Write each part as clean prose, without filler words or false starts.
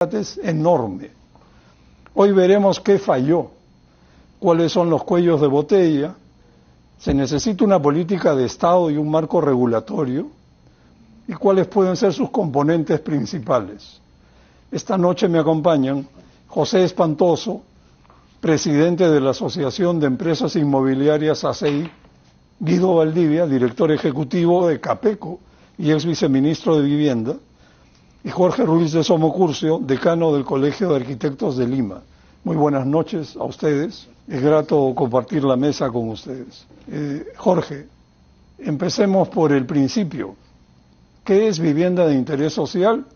es enorme. Hoy veremos qué falló, cuáles son los cuellos de botella. Se necesita una política de Estado y un marco regulatorio, y cuáles pueden ser sus componentes principales. Esta noche me acompañan José Espantoso, presidente de la Asociación de Empresas Inmobiliarias ACI, Guido Valdivia, director ejecutivo de Capeco y ex viceministro de Vivienda, y Jorge Ruiz de Somocurcio, decano del Colegio de Arquitectos de Lima. Muy buenas noches a ustedes, es grato compartir la mesa con ustedes. Jorge, empecemos por el principio. ¿Qué es vivienda de interés social?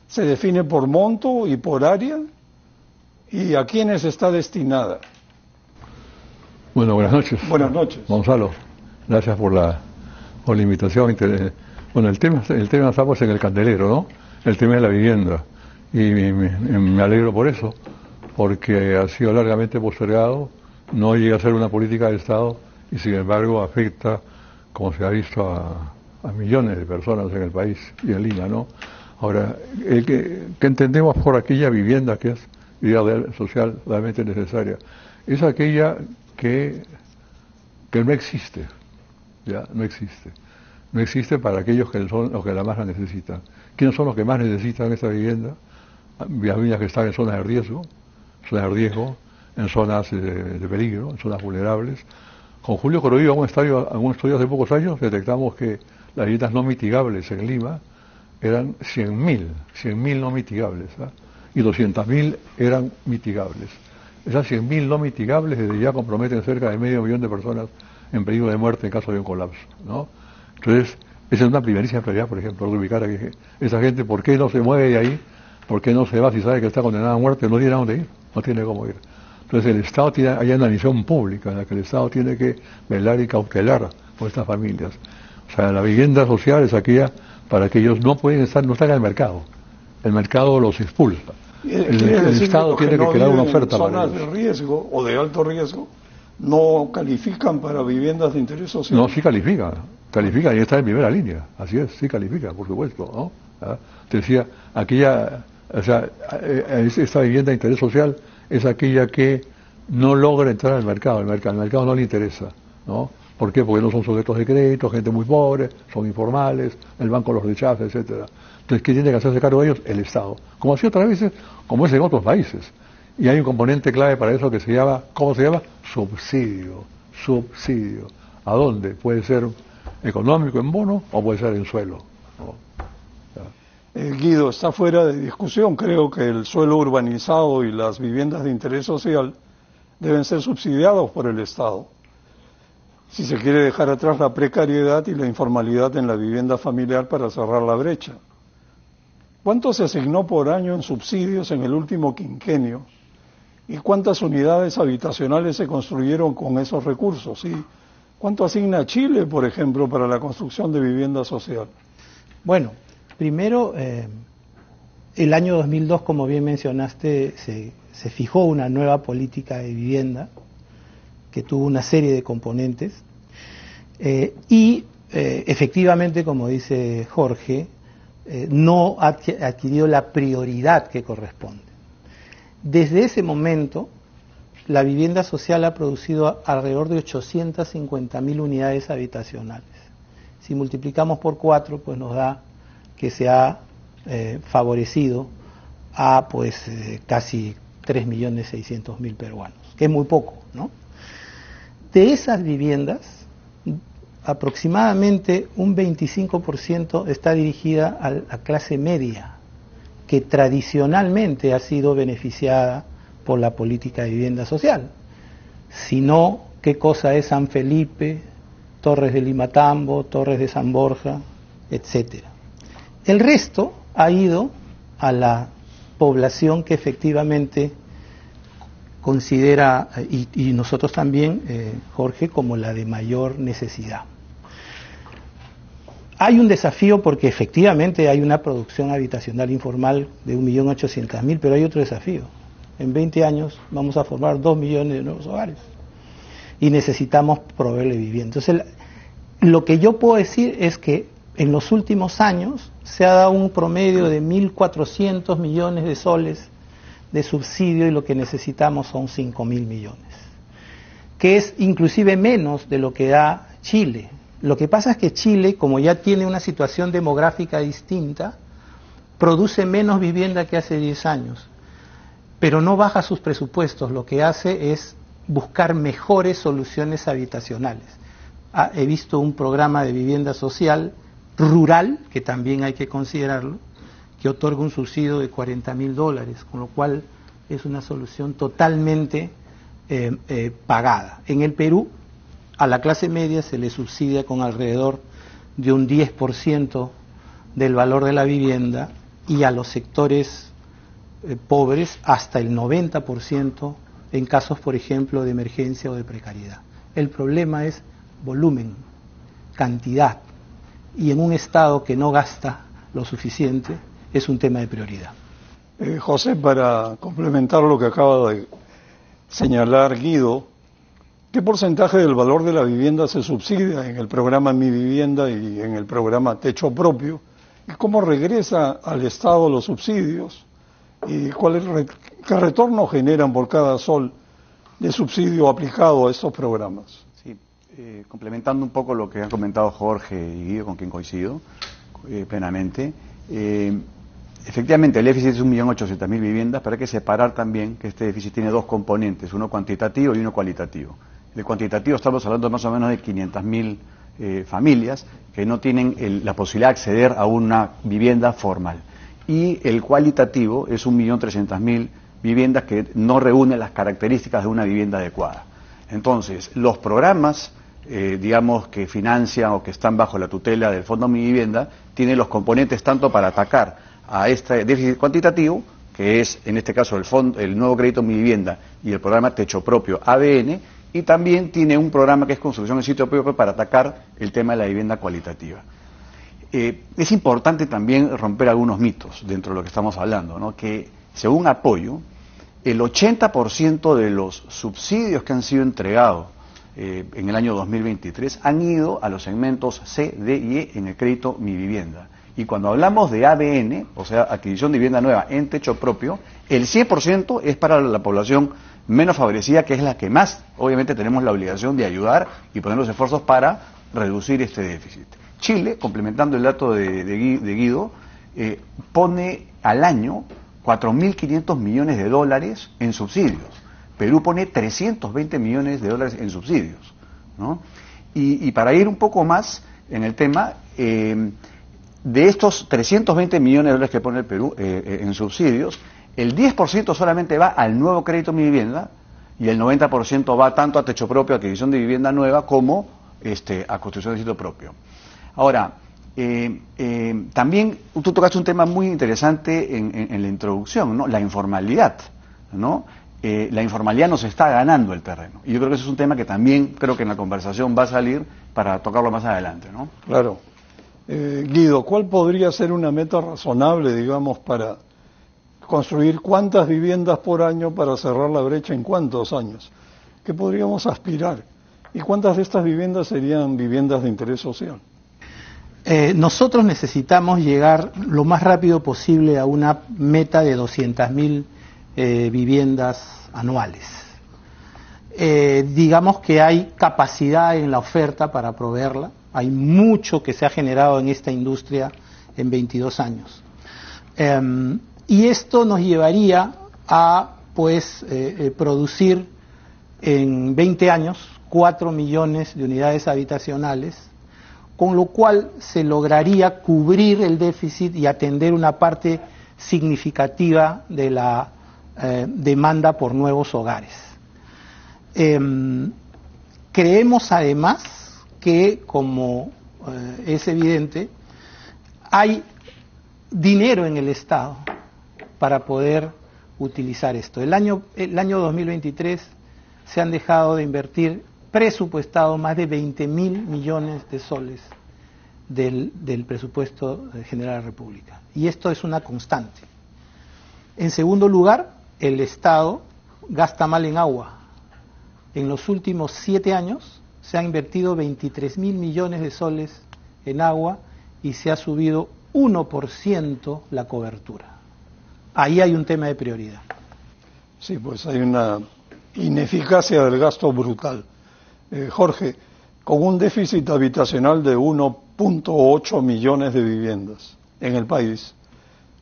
¿Se define por monto y por área? ¿Y a quiénes está destinada? Bueno, buenas noches. Buenas noches. Gonzalo, gracias por la invitación. Bueno, el tema estamos en el candelero, ¿no? El tema de la vivienda. Y me alegro por eso, porque ha sido largamente postergado, no llega a ser una política de Estado y sin embargo afecta, como se ha visto, a millones de personas en el país y en Lima, ¿no? Ahora, ¿qué entendemos por aquella vivienda que es vivienda social realmente necesaria? Es aquella que no existe, ya no existe. No existe para aquellos que son los que la más la necesitan. ¿Quiénes son los que más necesitan esta vivienda? Viviendas que están en zonas de riesgo, en zonas de peligro, en zonas vulnerables. Con Julio Coroillo, algún estudio hace pocos años, detectamos que las viviendas no mitigables en Lima eran 100.000 no mitigables, ¿eh? Y 200.000 eran mitigables. Esas 100.000 no mitigables desde ya comprometen cerca de 500.000 de personas en peligro de muerte en caso de un colapso, ¿no? Entonces, esa es una primerísima prioridad, por ejemplo, ubicar a esa gente, ¿por qué no se mueve de ahí? ¿Por qué no se va si sabe que está condenada a muerte? No tiene a dónde ir, no tiene cómo ir. Entonces el Estado hay una misión pública en la que el Estado tiene que velar y cautelar por estas familias. O sea, la vivienda social es aquella para que ellos no están en el mercado. El mercado los expulsa. El Estado tiene que crear una oferta para ellos. Zonas de riesgo o de alto riesgo no califican para viviendas de interés social. No, sí califican y está en primera línea. Así es, sí califican, por supuesto, ¿no? ¿Ah? Te decía, esta vivienda de interés social es aquella que no logra entrar al mercado, el mercado no le interesa, ¿no? ¿Por qué? Porque no son sujetos de crédito, gente muy pobre, son informales, el banco los rechaza, etcétera. Entonces, ¿qué tiene que hacerse cargo de ellos? El Estado. Como así otras veces, como es en otros países. Y hay un componente clave para eso que se llama, ¿cómo se llama? Subsidio. ¿A dónde? Puede ser económico en bono o puede ser en suelo, ¿no? Guido, está fuera de discusión. Creo que el suelo urbanizado y las viviendas de interés social deben ser subsidiados por el Estado, si se quiere dejar atrás la precariedad y la informalidad en la vivienda familiar para cerrar la brecha. ¿Cuánto se asignó por año en subsidios en el último quinquenio? ¿Y cuántas unidades habitacionales se construyeron con esos recursos? ¿Y cuánto asigna Chile, por ejemplo, para la construcción de vivienda social? Bueno, primero, el año 2002, como bien mencionaste, se fijó una nueva política de vivienda que tuvo una serie de componentes y efectivamente, como dice Jorge, no ha adquirido la prioridad que corresponde. Desde ese momento, la vivienda social ha producido alrededor de 850.000 unidades habitacionales. Si multiplicamos por 4, pues nos da que se ha favorecido a casi 3.600.000 peruanos, que es muy poco, ¿no? De esas viviendas, aproximadamente un 25% está dirigida a la clase media, que tradicionalmente ha sido beneficiada por la política de vivienda social. Si no, ¿qué cosa es San Felipe, Torres de Limatambo, Torres de San Borja, etcétera? El resto ha ido a la población que efectivamente considera, y nosotros también, Jorge, como la de mayor necesidad. Hay un desafío porque efectivamente hay una producción habitacional informal de 1.800.000, pero hay otro desafío. En 20 años vamos a formar 2 millones de nuevos hogares y necesitamos proveerle vivienda. Entonces, lo que yo puedo decir es que en los últimos años se ha dado un promedio de 1.400 millones de soles de subsidio y lo que necesitamos son 5.000 millones, que es inclusive menos de lo que da Chile. Lo que pasa es que Chile, como ya tiene una situación demográfica distinta, produce menos vivienda que hace 10 años, pero no baja sus presupuestos, lo que hace es buscar mejores soluciones habitacionales. He visto un programa de vivienda social rural, que también hay que considerarlo, que otorga un subsidio de $40.000, con lo cual es una solución totalmente pagada. En el Perú, a la clase media se le subsidia con alrededor de un 10% del valor de la vivienda y a los sectores pobres hasta el 90% en casos, por ejemplo, de emergencia o de precariedad. El problema es volumen, cantidad, y en un Estado que no gasta lo suficiente es un tema de prioridad. José, para complementar lo que acaba de señalar Guido, ¿qué porcentaje del valor de la vivienda se subsidia en el programa Mi Vivienda y en el programa Techo Propio? ¿Y cómo regresa al Estado los subsidios? ¿Y qué retorno generan por cada sol de subsidio aplicado a estos programas? Sí, complementando un poco lo que han comentado Jorge y Guido, con quien coincido plenamente. Efectivamente, el déficit es 1.800.000 viviendas, pero hay que separar también que este déficit tiene dos componentes, uno cuantitativo y uno cualitativo. El cuantitativo estamos hablando más o menos de 500.000 familias que no tienen la posibilidad de acceder a una vivienda formal. Y el cualitativo es 1.300.000 viviendas que no reúnen las características de una vivienda adecuada. Entonces, los programas, digamos, que financian o que están bajo la tutela del Fondo Mi Vivienda, tienen los componentes tanto para atacar a este déficit cuantitativo, que es en este caso el nuevo crédito Mi Vivienda y el programa Techo Propio ABN, y también tiene un programa que es construcción en sitio propio para atacar el tema de la vivienda cualitativa. Es importante también romper algunos mitos dentro de lo que estamos hablando, ¿no? Que según Apoyo, el 80% de los subsidios que han sido entregados en el año 2023 han ido a los segmentos C, D y E en el crédito Mi Vivienda. Y cuando hablamos de ABN, o sea, adquisición de vivienda nueva en techo propio, el 100% es para la población menos favorecida, que es la que más, obviamente, tenemos la obligación de ayudar y poner los esfuerzos para reducir este déficit. Chile, complementando el dato de Guido, pone al año 4.500 millones de dólares en subsidios. Perú pone 320 millones de dólares en subsidios, ¿no? Y para ir un poco más en el tema, de estos 320 millones de dólares que pone el Perú en subsidios, el 10% solamente va al nuevo crédito Mi Vivienda y el 90% va tanto a techo propio, a adquisición de vivienda nueva, como a construcción de sitio propio. Ahora, también tú tocaste un tema muy interesante en la introducción, ¿no? La informalidad, ¿no? La informalidad nos está ganando el terreno. Y yo creo que ese es un tema que también creo que en la conversación va a salir para tocarlo más adelante, ¿no? Claro. Guido, ¿cuál podría ser una meta razonable, digamos, para construir cuántas viviendas por año para cerrar la brecha en cuántos años? ¿Qué podríamos aspirar? ¿Y cuántas de estas viviendas serían viviendas de interés social? Nosotros necesitamos llegar lo más rápido posible a una meta de 200.000 viviendas anuales. Digamos que hay capacidad en la oferta para proveerla. Hay mucho que se ha generado en esta industria en 22 años. Y esto nos llevaría a producir en 20 años 4 millones de unidades habitacionales, con lo cual se lograría cubrir el déficit y atender una parte significativa de la demanda por nuevos hogares. Creemos además que, como es evidente, hay dinero en el Estado para poder utilizar esto. El año 2023 se han dejado de invertir presupuestado más de 20.000 millones de soles del presupuesto general de la República. Y esto es una constante. En segundo lugar, el Estado gasta mal en agua. En los últimos 7 años se han invertido 23.000 millones de soles en agua y se ha subido 1% la cobertura. Ahí hay un tema de prioridad. Sí, pues hay una ineficacia del gasto brutal. Jorge, con un déficit habitacional de 1.8 millones de viviendas en el país,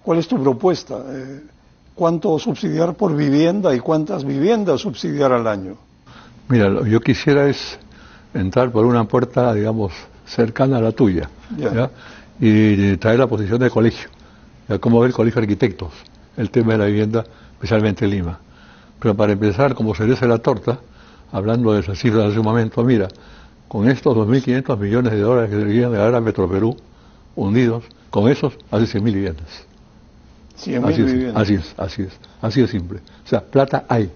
¿cuál es tu propuesta? ¿Cuánto subsidiar por vivienda y cuántas viviendas subsidiar al año? Mira, lo que yo quisiera es entrar por una puerta, digamos, cercana a la tuya, ¿ya? Y traer la posición del colegio, ¿ya? Cómo ve el colegio de arquitectos el tema de la vivienda, especialmente en Lima. Pero para empezar, como cereza de la torta, hablando de esas cifras hace un momento, mira, con estos 2.500 millones de dólares que se deberían de dar a Metroperú, unidos, con esos hace 100.000 viviendas. 100.000 viviendas. Así es simple. O sea, plata hay.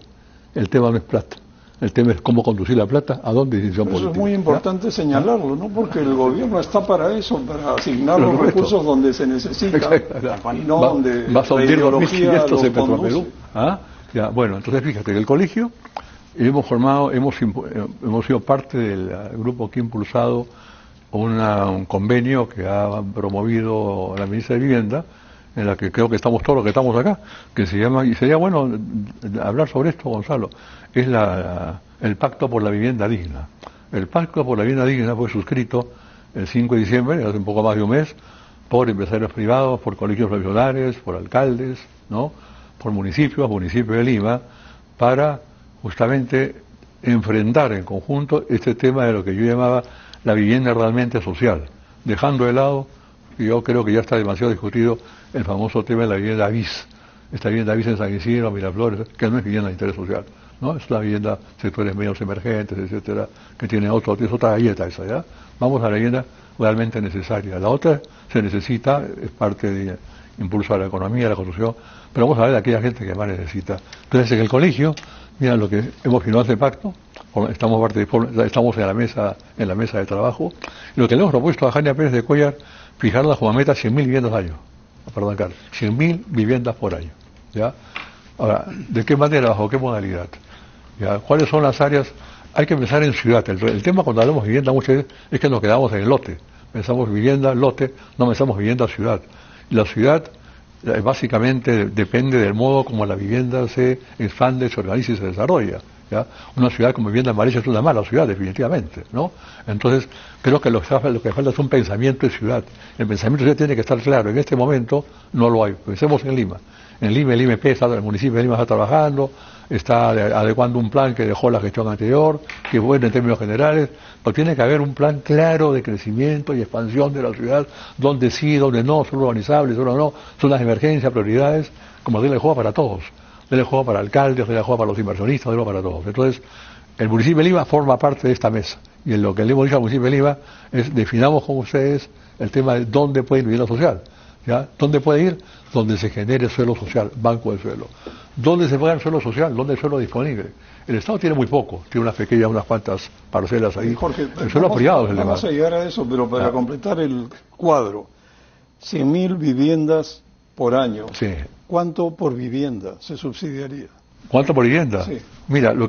El tema no es plata. El tema es cómo conducir la plata, a dónde decisión política. Eso es muy importante señalarlo, ¿no? Porque el gobierno está para eso, para asignar los recursos donde se necesita y no donde la ideología los conduce. Ya, bueno, entonces fíjate que el colegio hemos sido parte del grupo que ha impulsado un convenio que ha promovido la ministra de Vivienda, en la que creo que estamos todos los que estamos acá, que se llama, y sería bueno hablar sobre esto, Gonzalo, es el Pacto por la Vivienda Digna. El Pacto por la Vivienda Digna fue suscrito el 5 de diciembre, hace un poco más de un mes, por empresarios privados, por colegios profesionales, por alcaldes, ¿no? Por municipios de Lima, para justamente enfrentar en conjunto este tema de lo que yo llamaba la vivienda realmente social, dejando de lado, y yo creo que ya está demasiado discutido, el famoso tema de la vivienda bis, esta vivienda bis en San Isidro, Miraflores, que no es vivienda de interés social, ¿no? Es la vivienda sectores medios emergentes, etcétera, que tiene es otra galleta esa, ¿ya? Vamos a la vivienda realmente necesaria. La otra se necesita, es parte de impulso a la economía, a la construcción, pero vamos a ver a aquella gente que más necesita. Entonces, en el colegio, mira lo que hemos firmado este pacto, estamos en la mesa de trabajo, y lo que le hemos propuesto a Jania Pérez de Cuellar, fijarla como meta 100.000 viviendas al año. Perdón, Carlos, 100.000 viviendas por año, ¿ya? Ahora, ¿de qué manera, bajo qué modalidad? ¿Ya? ¿Cuáles son las áreas? Hay que pensar en ciudad. El tema cuando hablamos de vivienda muchas veces es que nos quedamos en el lote. Pensamos vivienda, lote, no pensamos vivienda, ciudad. Y la ciudad básicamente depende del modo como la vivienda se expande, se organiza y se desarrolla, ¿ya? Una ciudad como vivienda en Valencia es una mala ciudad, definitivamente, ¿no? Entonces, creo que lo que falta es un pensamiento de ciudad. El pensamiento de ciudad tiene que estar claro. En este momento no lo hay. Pensemos en Lima. En Lima, el IMP, el municipio de Lima está trabajando, está adecuando un plan que dejó la gestión anterior, que es bueno en términos generales, pero tiene que haber un plan claro de crecimiento y expansión de la ciudad, donde sí, donde no, son urbanizables, donde no, son las emergencias, prioridades, como darle juego para todos, darle juego para alcaldes, darle juego para los inversionistas, darle juego para todos. Entonces, el municipio de Lima forma parte de esta mesa, y en lo que le hemos dicho al municipio de Lima es, definamos con ustedes el tema de dónde puede ir vivienda social, ¿ya? ¿Dónde puede ir? Donde se genere suelo social, banco de suelo. ¿Dónde se paga el suelo social? ¿Dónde hay suelo disponible? El Estado tiene muy poco, tiene unas cuantas parcelas ahí. Jorge, el suelo privado es el vamos a llegar a eso, pero para completar el cuadro, 100.000 viviendas por año. Sí. ¿Cuánto por vivienda se subsidiaría? ¿Cuánto por vivienda? Sí. Mira, en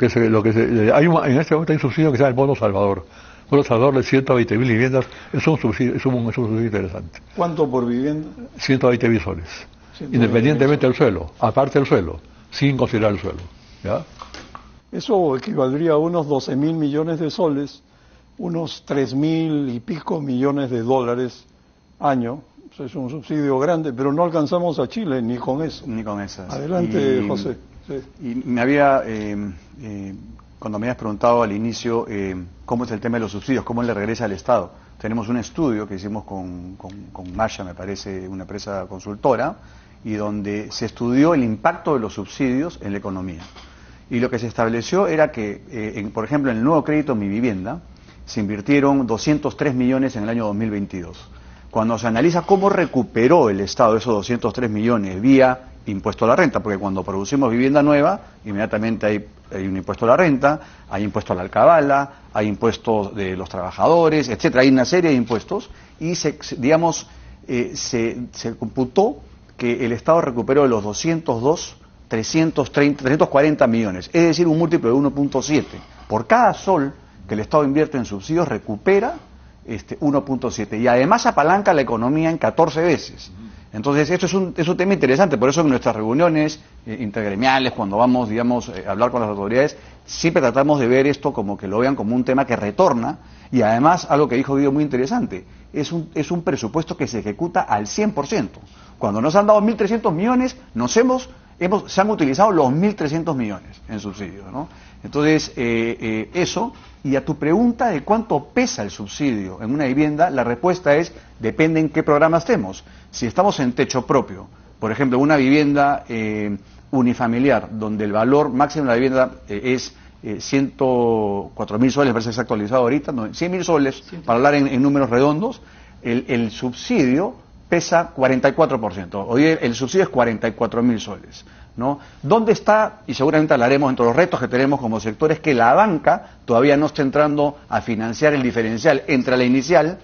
este momento hay un subsidio que se llama el Bono Salvador. El Bono Salvador de 120.000 viviendas es un subsidio interesante. ¿Cuánto por vivienda? 120.000 soles. Independientemente del suelo, aparte del suelo, sin considerar el suelo, ¿ya? Eso equivaldría a unos 12.000 millones de soles, unos 3.000 y pico millones de dólares año. Eso es un subsidio grande, pero no alcanzamos a Chile ni con eso. Ni con esas. Adelante, José. Sí. Y me había, cuando me habías preguntado al inicio cómo es el tema de los subsidios, cómo le regresa al Estado. Tenemos un estudio que hicimos con Masha, me parece, una empresa consultora, y donde se estudió el impacto de los subsidios en la economía. Y lo que se estableció era que, por ejemplo, en el nuevo crédito Mi Vivienda, se invirtieron 203 millones en el año 2022. Cuando se analiza cómo recuperó el Estado esos 203 millones vía impuesto a la renta, porque cuando producimos vivienda nueva, inmediatamente hay un impuesto a la renta, hay impuesto a la alcabala, hay impuestos de los trabajadores, etcétera, hay una serie de impuestos, y se computó que el Estado recuperó de los 202, 340 millones, es decir, un múltiplo de 1.7. Por cada sol que el Estado invierte en subsidios, recupera 1.7. Y además apalanca la economía en 14 veces. Entonces, esto es un tema interesante, por eso en nuestras reuniones intergremiales, cuando vamos, digamos, a hablar con las autoridades, siempre tratamos de ver esto como que lo vean como un tema que retorna, y además, algo que dijo Guido muy interesante, es un presupuesto que se ejecuta al 100%. Cuando nos han dado 1.300 millones, se han utilizado los 1.300 millones en subsidios, ¿no? Entonces, eso, y a tu pregunta de cuánto pesa el subsidio en una vivienda, la respuesta es, depende en qué programa estemos. Si estamos en techo propio, por ejemplo, una vivienda unifamiliar, donde el valor máximo de la vivienda es 104.000 soles, parece que está actualizado ahorita, 100.000 soles, para hablar en números redondos, el subsidio pesa 44%. Hoy el subsidio es 44.000 soles, ¿no? ¿Dónde está? Y seguramente hablaremos entre los retos que tenemos como sectores, que la banca todavía no está entrando a financiar el diferencial entre la inicial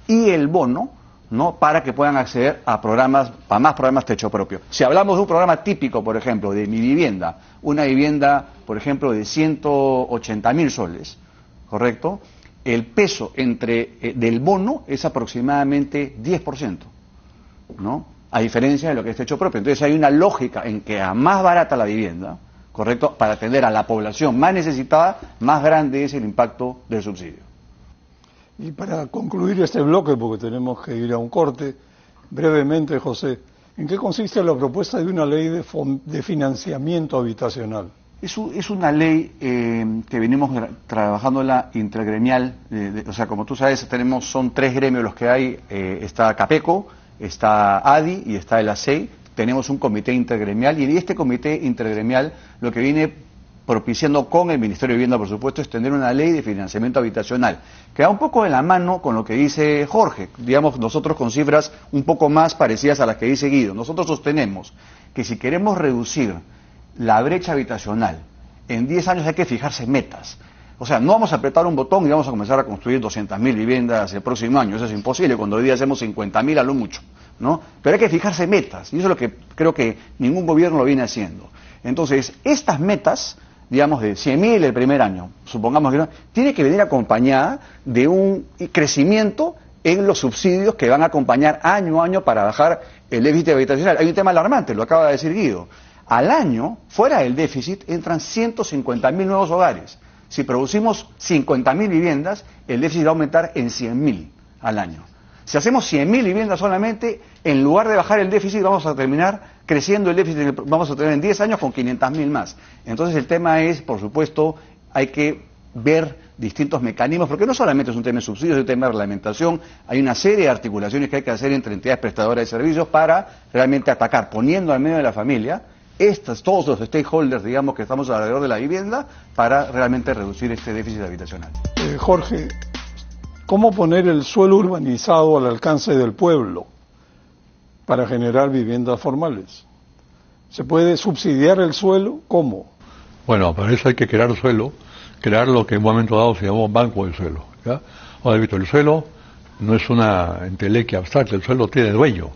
y el bono, ¿no? Para que puedan acceder a más programas techo propio. Si hablamos de un programa típico, por ejemplo, de Mi Vivienda, una vivienda, por ejemplo, de 180.000 soles, ¿correcto? El peso del bono es aproximadamente 10%, ¿no? A diferencia de lo que es techo propio. Entonces hay una lógica en que a más barata la vivienda, ¿correcto?, para atender a la población más necesitada, más grande es el impacto del subsidio. Y para concluir este bloque, porque tenemos que ir a un corte, brevemente, José, ¿en qué consiste la propuesta de una ley de financiamiento habitacional? Es una ley que venimos trabajándola intergremial, o sea, como tú sabes, son 3 gremios los que hay, está CAPECO, está ADI y está el ASEI. Tenemos un comité intergremial, y este comité intergremial lo que viene propiciando con el Ministerio de Vivienda, por supuesto, es tener una ley de financiamiento habitacional, que va un poco de la mano con lo que dice Jorge, digamos, nosotros con cifras un poco más parecidas a las que dice Guido. Nosotros sostenemos que si queremos reducir la brecha habitacional en 10 años hay que fijarse metas. O sea, no vamos a apretar un botón y vamos a comenzar a construir 200.000 viviendas el próximo año. Eso es imposible, cuando hoy día hacemos 50.000 a lo mucho, ¿no? Pero hay que fijarse metas, y eso es lo que creo que ningún gobierno lo viene haciendo. Entonces, estas metas, digamos, de 100.000 el primer año, supongamos que no, tiene que venir acompañada de un crecimiento en los subsidios que van a acompañar año a año para bajar el déficit habitacional. Hay un tema alarmante, lo acaba de decir Guido. Al año, fuera del déficit, entran 150.000 nuevos hogares. Si producimos 50.000 viviendas, el déficit va a aumentar en 100.000 al año. Si hacemos 100.000 viviendas solamente, en lugar de bajar el déficit, vamos a terminar creciendo el déficit, vamos a tener en 10 años con 500.000 más. Entonces el tema es, por supuesto, hay que ver distintos mecanismos, porque no solamente es un tema de subsidios, es un tema de reglamentación, hay una serie de articulaciones que hay que hacer entre entidades prestadoras de servicios para realmente atacar, poniendo al medio de la familia, todos los stakeholders, digamos, que estamos alrededor de la vivienda, para realmente reducir este déficit habitacional. Jorge, ¿cómo poner el suelo urbanizado al alcance del pueblo para generar viviendas formales? ¿Se puede subsidiar el suelo? ¿Cómo? Bueno, para eso hay que crear suelo, crear lo que en un momento dado se llamó banco del suelo, ¿ya? Ahora, visto, el suelo no es una entelequia abstracta, el suelo tiene dueño.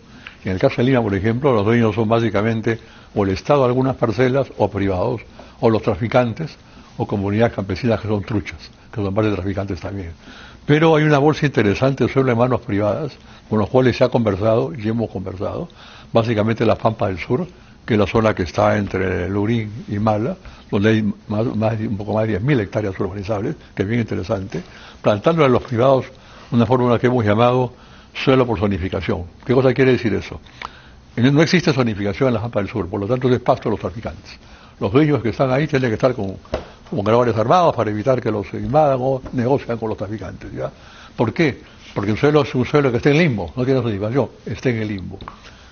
En el caso de Lima, por ejemplo, los dueños son básicamente o el Estado de algunas parcelas, o privados, o los traficantes, o comunidades campesinas que son truchas, que son parte de traficantes también. Pero hay una bolsa interesante de suelo de manos privadas, con los cuales se ha conversado, y hemos conversado, básicamente la Pampa del Sur, que es la zona que está entre Lurín y Mala, donde hay un poco más de 10.000 hectáreas urbanizables, que es bien interesante, plantándole a los privados una fórmula que hemos llamado suelo por zonificación. ¿Qué cosa quiere decir eso? No existe zonificación en la Pampa del Sur, por lo tanto es pasto de los traficantes. Los dueños que están ahí tienen que estar como gravámenes armados para evitar que los invadan o negocian con los traficantes, ¿ya? ¿Por qué? Porque el suelo es un suelo que está en limbo, no tiene zonificación, está en el limbo.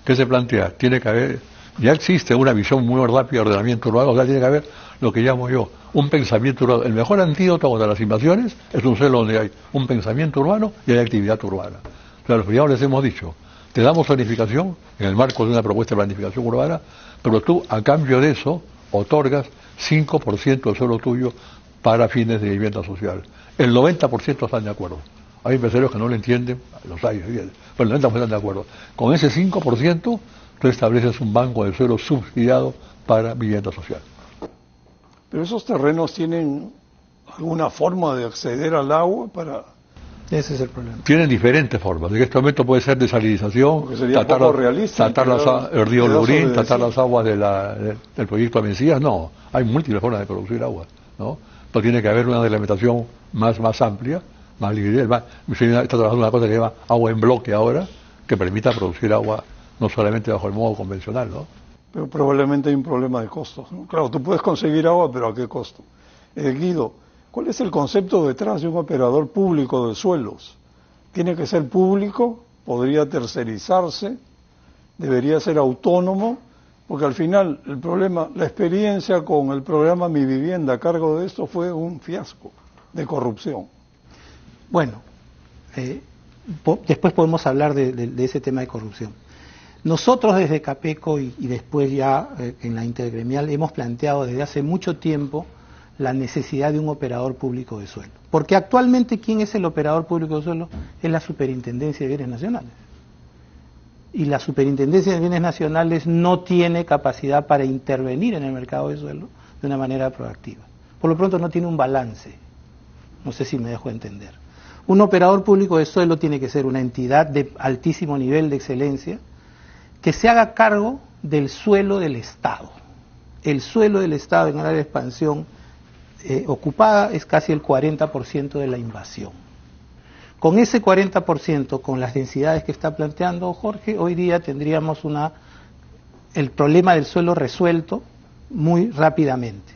¿Qué se plantea? Tiene que haber, ya existe una visión muy rápida de ordenamiento urbano, o sea, tiene que haber lo que llamo yo un pensamiento urbano. El mejor antídoto contra las invasiones es un suelo donde hay un pensamiento urbano y hay actividad urbana. O sea, a los privados les hemos dicho, te damos zonificación en el marco de una propuesta de planificación urbana, pero tú, a cambio de eso, otorgas 5% del suelo tuyo para fines de vivienda social. El 90% están de acuerdo. Hay empresarios que no lo entienden, los hay, pero el 90% están de acuerdo. Con ese 5%, tú estableces un banco de suelo subsidiado para vivienda social. Pero esos terrenos tienen alguna forma de acceder al agua para Ese es el problema. Tienen diferentes formas. En este momento puede ser desalinización, tratar el río Lurín, tratar las aguas del proyecto Mencías. No, hay múltiples formas de producir agua, ¿no? Pero tiene que haber una reglamentación más amplia, más libre. Está trabajando una cosa que se llama agua en bloque ahora, que permita producir agua no solamente bajo el modo convencional, ¿no? Pero probablemente hay un problema de costos, ¿no? Claro, tú puedes conseguir agua, pero ¿a qué costo? Guido, ¿cuál es el concepto detrás de un operador público de suelos? ¿Tiene que ser público? ¿Podría tercerizarse? ¿Debería ser autónomo? Porque al final el problema, la experiencia con el programa Mi Vivienda a cargo de esto fue un fiasco de corrupción. Bueno, después podemos hablar de ese tema de corrupción. Nosotros desde Capeco y después ya en la intergremial hemos planteado desde hace mucho tiempo la necesidad de un operador público de suelo. Porque actualmente, ¿quién es el operador público de suelo? Es la Superintendencia de Bienes Nacionales. Y la Superintendencia de Bienes Nacionales no tiene capacidad para intervenir en el mercado de suelo de una manera proactiva. Por lo pronto no tiene un balance. No sé si me dejo entender. Un operador público de suelo tiene que ser una entidad de altísimo nivel de excelencia que se haga cargo del suelo del Estado. El suelo del Estado en área de expansión ocupada es casi el 40% de la invasión. Con ese 40%, con las densidades que está planteando Jorge, hoy día tendríamos el problema del suelo resuelto muy rápidamente.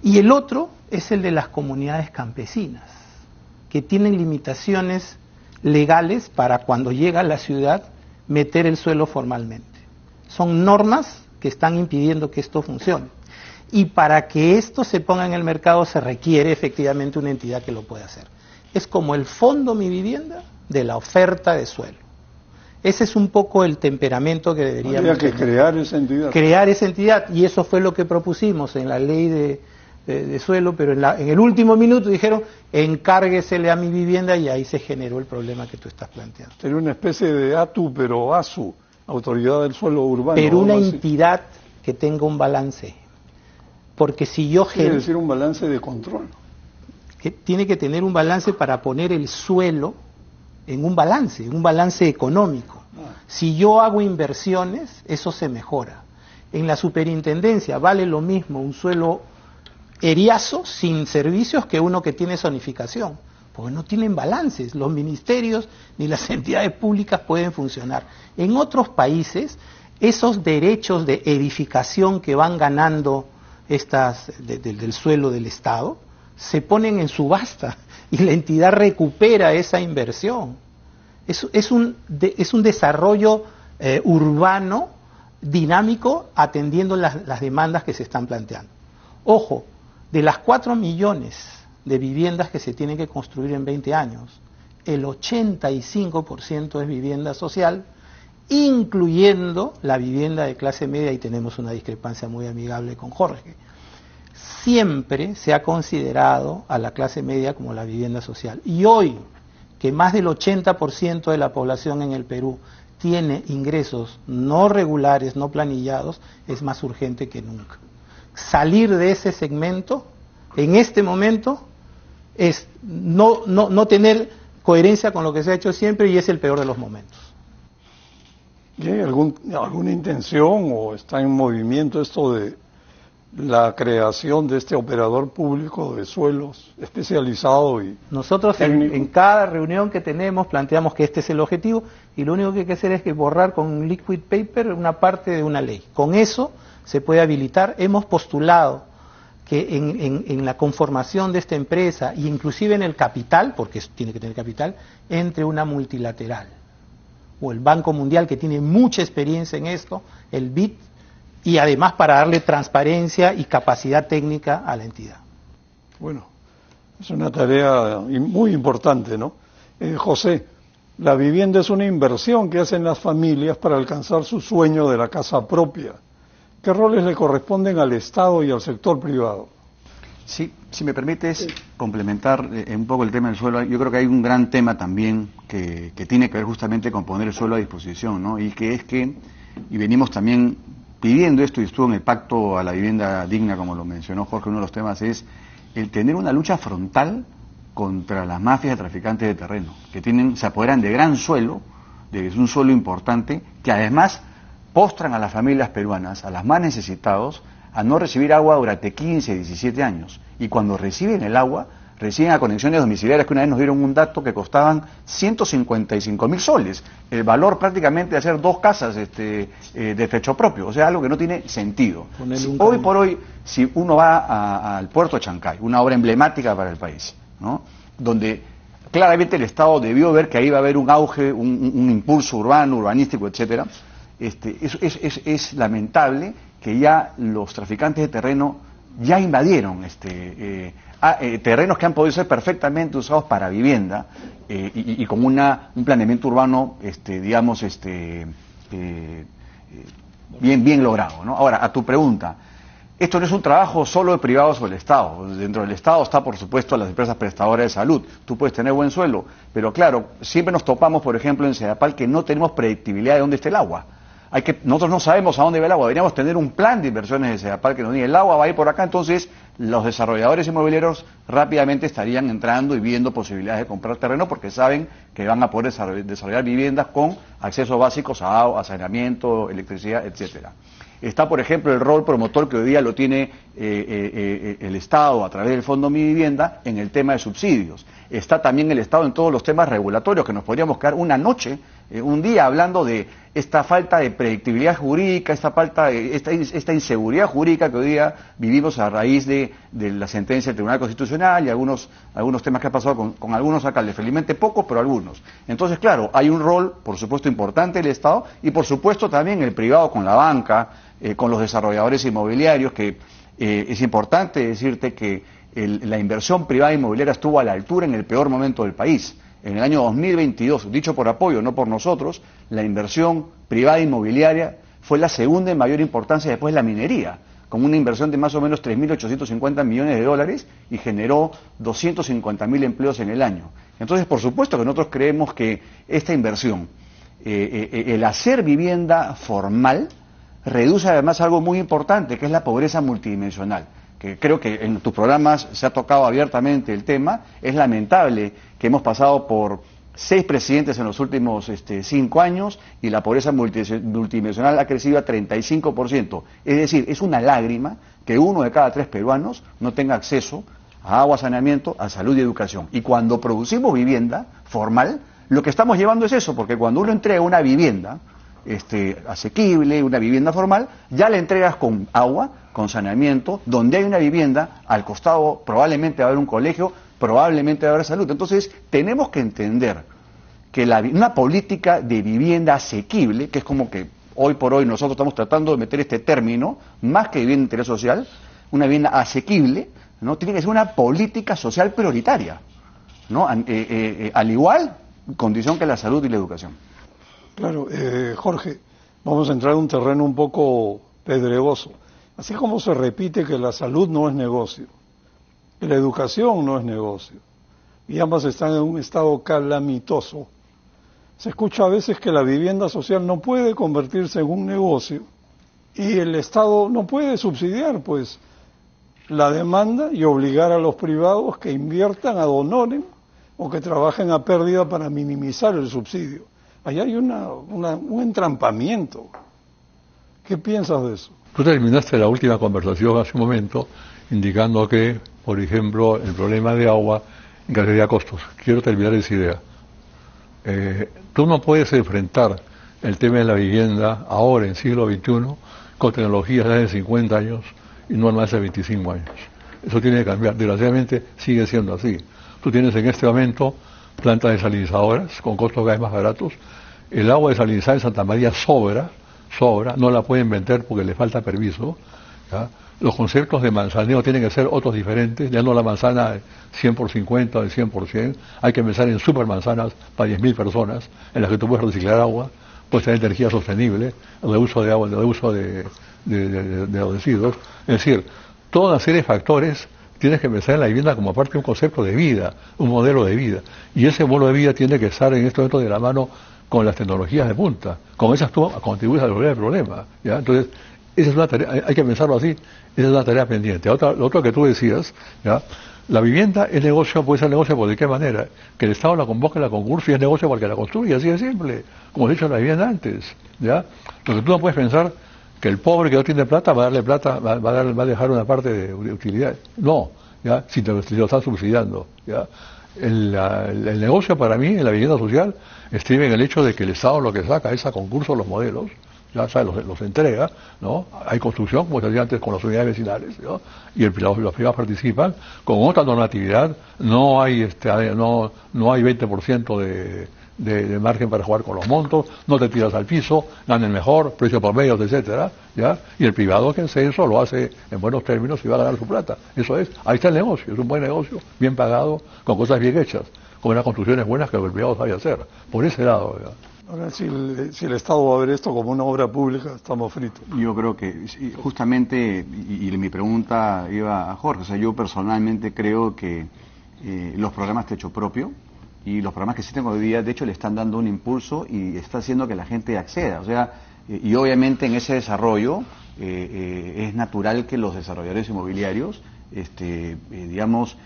Y el otro es el de las comunidades campesinas, que tienen limitaciones legales para cuando llega a la ciudad meter el suelo formalmente. Son normas que están impidiendo que esto funcione. Y para que esto se ponga en el mercado se requiere efectivamente una entidad que lo pueda hacer. Es como el fondo Mi Vivienda de la oferta de suelo. Ese es un poco el temperamento que deberíamos tener. Crear esa entidad. Crear esa entidad, y eso fue lo que propusimos en la ley de suelo, pero en el último minuto dijeron, encárguesele a Mi Vivienda, y ahí se generó el problema que tú estás planteando. Sería una especie de ATU, pero ASU, Autoridad del Suelo Urbano. Pero una entidad que tenga un balance. Porque si yo quiere decir un balance de control. Que tiene que tener un balance para poner el suelo en un balance económico. Si yo hago inversiones, eso se mejora. En la superintendencia vale lo mismo un suelo eriazo sin servicios que uno que tiene zonificación, porque no tienen balances. Los ministerios ni las entidades públicas pueden funcionar. En otros países, esos derechos de edificación que van ganando del suelo del Estado se ponen en subasta y la entidad recupera esa inversión. Es un desarrollo urbano dinámico atendiendo las demandas que se están planteando. Ojo, de las 4 millones de viviendas que se tienen que construir en 20 años, el 85% es vivienda social, incluyendo la vivienda de clase media, y tenemos una discrepancia muy amigable con Jorge. Siempre se ha considerado a la clase media como la vivienda social. Y hoy, que más del 80% de la población en el Perú tiene ingresos no regulares, no planillados, es más urgente que nunca. Salir de ese segmento, en este momento, es no tener coherencia con lo que se ha hecho siempre, y es el peor de los momentos. ¿Y hay alguna intención o está en movimiento esto de la creación de este operador público de suelos especializado y nosotros en cada reunión que tenemos planteamos que este es el objetivo, y lo único que hay que hacer es que borrar con un liquid paper una parte de una ley? Con eso se puede habilitar. Hemos postulado que en la conformación de esta empresa, e inclusive en el capital, porque tiene que tener capital, entre una multilateral o el Banco Mundial, que tiene mucha experiencia en esto, el BID, y además para darle transparencia y capacidad técnica a la entidad. Bueno, es una tarea muy importante, ¿no? José, la vivienda es una inversión que hacen las familias para alcanzar su sueño de la casa propia. ¿Qué roles le corresponden al Estado y al sector privado? Sí, si me permites complementar un poco el tema del suelo, yo creo que hay un gran tema también que tiene que ver justamente con poner el suelo a disposición, ¿no? Y que es que, y venimos también pidiendo esto, y estuvo en el Pacto a la Vivienda Digna, como lo mencionó Jorge, uno de los temas es el tener una lucha frontal contra las mafias de traficantes de terreno, que se apoderan de gran suelo, de un suelo importante, que además postran a las familias peruanas, a las más necesitados, a no recibir agua durante 15, 17 años. Y cuando reciben el agua, reciben a conexiones domiciliarias que una vez nos dieron un dato que costaban 155.000 soles, el valor prácticamente de hacer 2 casas de techo propio, o sea, algo que no tiene sentido. Hoy por hoy, si uno va al puerto de Chancay, una obra emblemática para el país, ¿no?, donde claramente el Estado debió ver que ahí va a haber un auge, un impulso urbano, urbanístico, etcétera, es lamentable que ya los traficantes de terreno ya invadieron terrenos que han podido ser perfectamente usados para vivienda y con un planeamiento urbano, digamos, bien logrado, ¿no? Ahora, a tu pregunta, esto no es un trabajo solo de privados o del Estado. Dentro del Estado está, por supuesto, las empresas prestadoras de salud. Tú puedes tener buen suelo, pero claro, siempre nos topamos, por ejemplo, en Sedapal, que no tenemos predictibilidad de dónde está el agua. Nosotros no sabemos a dónde va el agua, deberíamos tener un plan de inversiones de Sedapal que nos diga el agua va a ir por acá, entonces los desarrolladores inmobiliarios rápidamente estarían entrando y viendo posibilidades de comprar terreno porque saben que van a poder desarrollar viviendas con accesos básicos a agua, a saneamiento, electricidad, etcétera. Está, por ejemplo, el rol promotor que hoy día lo tiene el Estado a través del Fondo Mi Vivienda en el tema de subsidios. Está también el Estado en todos los temas regulatorios, que nos podríamos quedar una noche, un día, hablando de esta falta de predictibilidad jurídica, esta inseguridad jurídica que hoy día vivimos a raíz de la sentencia del Tribunal Constitucional y algunos temas que ha pasado con algunos alcaldes, felizmente pocos, pero algunos. Entonces, claro, hay un rol, por supuesto, importante del Estado y, por supuesto, también el privado con la banca, con los desarrolladores inmobiliarios, que es importante decirte que la inversión privada inmobiliaria estuvo a la altura en el peor momento del país. En el año 2022, dicho por Apoyo, no por nosotros, la inversión privada inmobiliaria fue la segunda en mayor importancia después de la minería, con una inversión de más o menos 3.850 millones de dólares y generó 250.000 empleos en el año. Entonces, por supuesto que nosotros creemos que esta inversión, el hacer vivienda formal, reduce además algo muy importante, que es la pobreza multidimensional, que creo que en tus programas se ha tocado abiertamente el tema. Es lamentable que hemos pasado por 6 presidentes en los últimos 5 años y la pobreza multidimensional ha crecido a 35%. Es decir, es una lágrima que 1 de cada 3 peruanos no tenga acceso a agua, saneamiento, a salud y educación. Y cuando producimos vivienda formal, lo que estamos llevando es eso, porque cuando uno entrega una vivienda asequible, una vivienda formal, ya la entregas con agua, con saneamiento, donde hay una vivienda, al costado probablemente va a haber un colegio, probablemente va a haber salud. Entonces, tenemos que entender que una política de vivienda asequible, que es como que hoy por hoy nosotros estamos tratando de meter este término, más que vivienda de interés social, una vivienda asequible, ¿no?, tiene que ser una política social prioritaria, ¿no?, al igual condición que la salud y la educación. Claro, Jorge, vamos a entrar en un terreno un poco pedregoso. Así como se repite que la salud no es negocio, que la educación no es negocio, y ambas están en un estado calamitoso, se escucha a veces que la vivienda social no puede convertirse en un negocio y el Estado no puede subsidiar, pues, la demanda y obligar a los privados que inviertan ad honorem o que trabajen a pérdida para minimizar el subsidio. Ahí hay un entrampamiento. ¿Qué piensas de eso? Tú terminaste la última conversación hace un momento indicando que, por ejemplo, el problema de agua encarecería costos. Quiero terminar esa idea. Tú no puedes enfrentar el tema de la vivienda ahora, en siglo XXI, con tecnologías de hace 50 años y no de hace 25 años. Eso tiene que cambiar. Desgraciadamente sigue siendo así. Tú tienes en este momento plantas desalinizadoras con costos cada vez más baratos. El agua desalinizada en Santa María sobra, no la pueden vender porque le falta permiso, ¿ya? Los conceptos de manzaneo tienen que ser otros diferentes, ya no la manzana de 100 por 50 o de 100 por 100, hay que pensar en supermanzanas para 10.000 personas, en las que tú puedes reciclar agua, puedes tener energía sostenible, el reuso de agua, el reuso de los residuos. Es decir, toda una serie de factores. Tienes que pensar en la vivienda como parte de un concepto de vida, un modelo de vida. Y ese modelo de vida tiene que estar en este momento de la mano con las tecnologías de punta. Con esas tú contribuyes a resolver el problema, ¿ya? Entonces, esa es una tarea, hay que pensarlo así, esa es una tarea pendiente. Lo otro que tú decías, ¿ya?, La vivienda es negocio, puede ser negocio por de qué manera. Que el Estado la convoque, la concurso y es negocio porque la construye, así de simple. Como he dicho la vivienda antes, ¿ya? Lo que tú no puedes pensar que el pobre que no tiene plata va a darle plata, va a dejar una parte de utilidad. No, ¿ya? Si lo están subsidiando, ¿ya? El negocio para mí en la vivienda social estriba en el hecho de que el Estado lo que saca es a concurso los modelos, ya sabes, los entrega, ¿no? Hay construcción, como se hacía antes con las unidades vecinales, ¿no? Y los privados participan con otra normatividad, no hay 20% de margen para jugar con los montos, no te tiras al piso, ganen mejor, precio por medios, etcétera, ¿ya? Y el privado que hace eso lo hace en buenos términos y va a ganar su plata. Eso es, ahí está el negocio, es un buen negocio, bien pagado, con cosas bien hechas, con unas construcciones buenas que el privado sabe hacer. Por ese lado, ¿ya? Ahora, si el Estado va a ver esto como una obra pública, estamos fritos. Yo creo que justamente, y mi pregunta iba a Jorge, o sea, yo personalmente creo que los programas Techo Propio y los programas que existen hoy día, de hecho, le están dando un impulso y está haciendo que la gente acceda. O sea, y obviamente en ese desarrollo es natural que los desarrolladores inmobiliarios, digamos,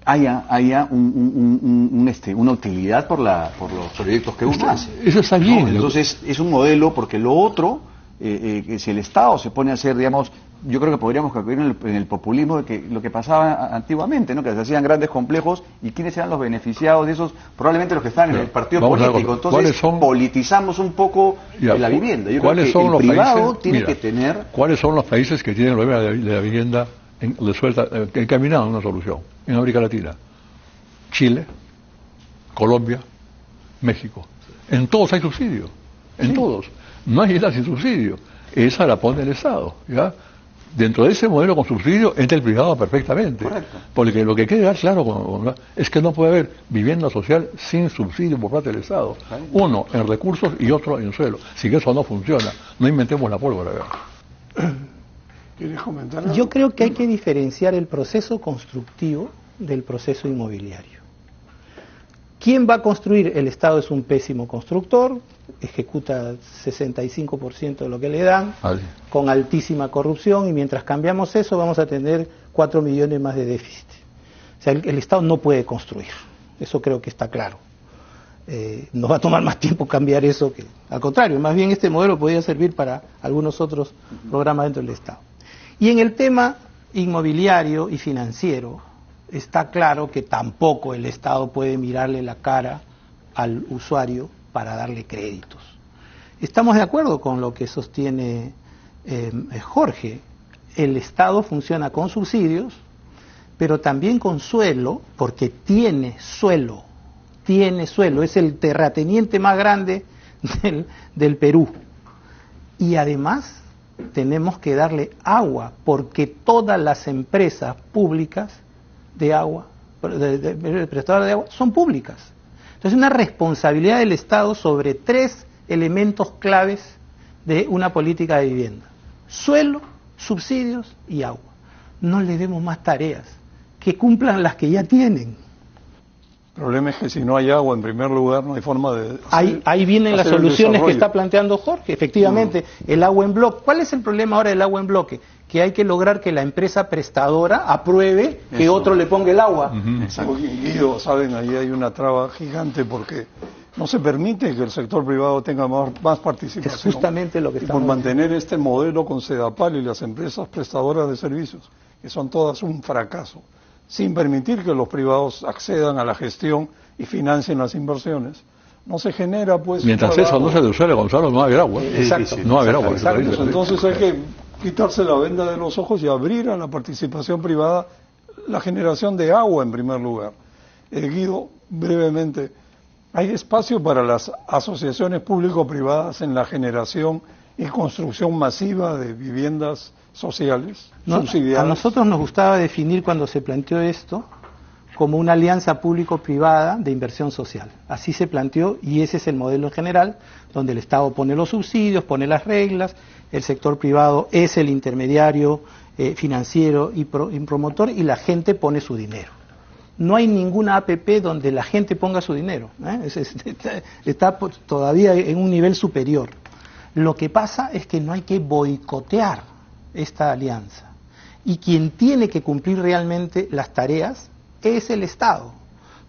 haya una utilidad por los proyectos que uno hace. Eso está bien. ¿No? Entonces, es un modelo, porque lo otro, que si el Estado se pone a hacer, digamos, yo creo que podríamos caer en el populismo de que lo que pasaba antiguamente, ¿no? Que se hacían grandes complejos y quiénes eran los beneficiados de esos, probablemente los que están en el partido político. Entonces, politizamos un poco la vivienda. Yo creo que el privado tiene que tener... ¿Cuáles son los países que tienen el problema de la vivienda encaminado a una solución? En América Latina: Chile, Colombia, México. En todos hay subsidio, en todos. No hay isla sin subsidio. Esa la pone el Estado, ¿ya? Dentro de ese modelo con subsidio entra el privado perfectamente. Correcto. Porque lo que queda claro es que no puede haber vivienda social sin subsidio por parte del Estado. Uno en recursos y otro en suelo. Si eso no funciona, no inventemos la pólvora, ¿verdad? ¿Quieres comentar algo? Yo creo que hay que diferenciar el proceso constructivo del proceso inmobiliario. ¿Quién va a construir? El Estado es un pésimo constructor, ejecuta 65% de lo que le dan, con altísima corrupción, y mientras cambiamos eso vamos a tener 4 millones más de déficit. O sea, el Estado no puede construir, eso creo que está claro. Nos va a tomar más tiempo cambiar eso que, al contrario, más bien este modelo podría servir para algunos otros programas dentro del Estado. Y en el tema inmobiliario y financiero, está claro que tampoco el Estado puede mirarle la cara al usuario para darle créditos. Estamos de acuerdo con lo que sostiene Jorge. El Estado funciona con subsidios, pero también con suelo, porque tiene suelo, es el terrateniente más grande del Perú. Y además tenemos que darle agua, porque todas las empresas públicas de agua, prestadoras de agua, son públicas. Entonces, una responsabilidad del Estado sobre 3 elementos claves de una política de vivienda: suelo, subsidios y agua. No le demos más tareas, que cumplan las que ya tienen. El problema es que si no hay agua, en primer lugar, no hay forma de... Ahí vienen las soluciones que está planteando Jorge. Efectivamente, el agua en bloque. ¿Cuál es el problema ahora del agua en bloque? Que hay que lograr que la empresa prestadora apruebe que otro le ponga el agua. Guido, saben, ahí hay una traba gigante porque no se permite que el sector privado tenga más participación. Es justamente lo que estamos por mantener este modelo con Sedapal y las empresas prestadoras de servicios, que son todas un fracaso, sin permitir que los privados accedan a la gestión y financien las inversiones, no se genera pues... Mientras eso no se resuelve, Gonzalo, no va a haber agua. Exacto. No va a haber agua. Exacto. Entonces hay que quitarse la venda de los ojos y abrir a la participación privada la generación de agua en primer lugar. Guido, brevemente, ¿hay espacio para las asociaciones público-privadas en la generación y construcción masiva de viviendas sociales, subsidiadas? A nosotros nos gustaba definir, cuando se planteó esto, como una alianza público-privada de inversión social. Así se planteó, y ese es el modelo en general, donde el Estado pone los subsidios, pone las reglas, el sector privado es el intermediario financiero y promotor, y la gente pone su dinero. No hay ninguna APP donde la gente ponga su dinero, está todavía en un nivel superior. Lo que pasa es que no hay que boicotear esta alianza, y quien tiene que cumplir realmente las tareas es el Estado.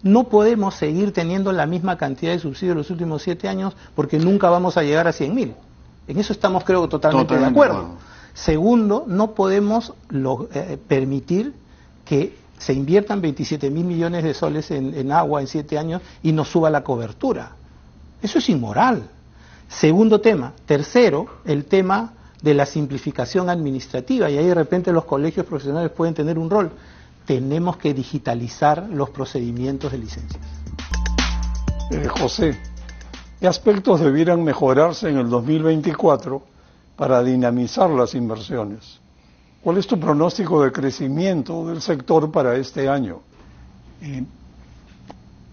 No podemos seguir teniendo la misma cantidad de subsidios los últimos 7 años porque nunca vamos a llegar a 100.000. En eso estamos, creo, totalmente de acuerdo. Segundo, no podemos permitir que se inviertan 27.000 millones de soles en agua en 7 años y no suba la cobertura. Eso es inmoral. Segundo tema. Tercero, el tema de la simplificación administrativa, y ahí de repente los colegios profesionales pueden tener un rol. Tenemos que digitalizar los procedimientos de licencias. José, ¿qué aspectos debieran mejorarse en el 2024 para dinamizar las inversiones? ¿Cuál es tu pronóstico de crecimiento del sector para este año?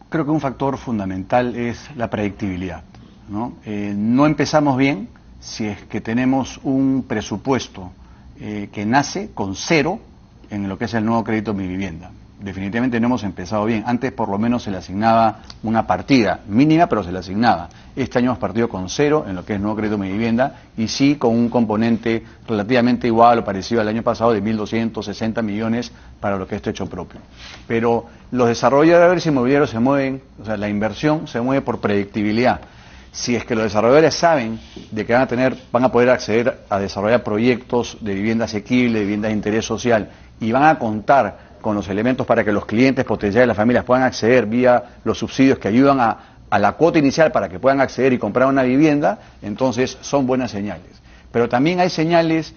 Creo que un factor fundamental es la predictibilidad, ¿no? No empezamos bien si es que tenemos un presupuesto que nace con cero en lo que es el nuevo crédito Mi Vivienda. Definitivamente no hemos empezado bien. Antes por lo menos se le asignaba una partida mínima, pero se le asignaba. Este año hemos partido con cero en lo que es el nuevo crédito Mi Vivienda y sí con un componente relativamente igual o parecido al año pasado de 1.260 millones para lo que es techo propio. Pero los desarrolladores inmobiliarios se mueven, o sea, la inversión se mueve por predictibilidad. Si es que los desarrolladores saben de que van a poder acceder a desarrollar proyectos de vivienda asequible, de vivienda de interés social, y van a contar con los elementos para que los clientes potenciales de las familias puedan acceder vía los subsidios que ayudan a la cuota inicial para que puedan acceder y comprar una vivienda, entonces son buenas señales. Pero también hay señales,